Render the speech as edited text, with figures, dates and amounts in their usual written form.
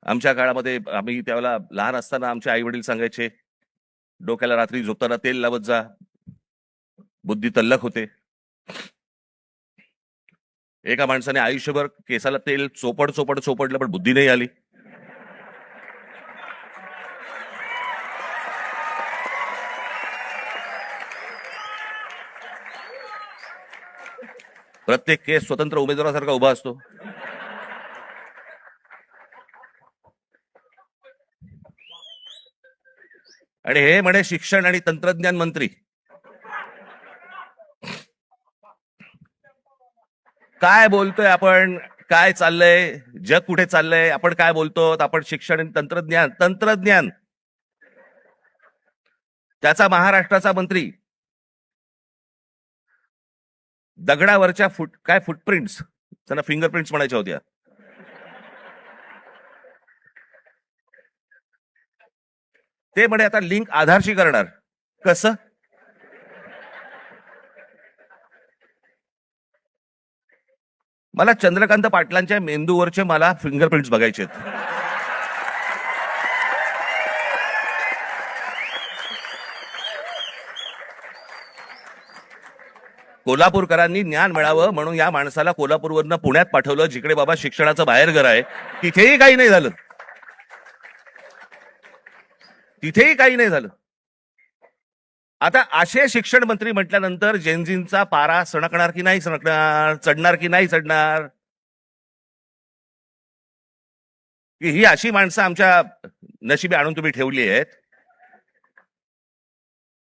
आमच्या काळामध्ये आम्ही त्यावेळेला लहान असताना आमचे आई वडील सांगायचे, डोक्याला रात्री झोपताना तेल लावत जा, बुद्धी तल्लख होते. एका माणसाने आयुष्यभर केसाला तेल चोपडलं पण बुद्धी नाही आली. प्रत्येक केस स्वतंत्र उमेदवारासारखा उभा असतो. आणि हे म्हणे शिक्षण आणि तंत्रज्ञान मंत्री. काय बोलतोय आपण? काय चाललंय? जग कुठे चाललंय? आपण काय बोलतो? आपण शिक्षण आणि तंत्रज्ञान त्याचा महाराष्ट्राचा मंत्री दगडावरच्या फुटप्रिंट्स, त्यांना फिंगरप्रिंट्स म्हणायच्या होत्या, ते म्हणे आता लिंक आधारशी करणार. कसं? मला चंद्रकांत पाटलांच्या मेंदूवरचे मला फिंगरप्रिंट्स बघायचे आहेत. कोल्हापूरकरांनी ज्ञान मिळावं म्हणून या माणसाला कोल्हापूरवरनं पुण्यात पाठवलं, जिकडे बाबा शिक्षणाचं बाहेरघर आहे. तिथेही काही नाही झालं. आता असे शिक्षण मंत्री म्हटल्यानंतर जेनझींचा पारा सणकणार की नाही सणकणार, चढणार की नाही चढणार? ही अशी माणसं आमच्या नशिबी आणून तुम्ही ठेवली आहेत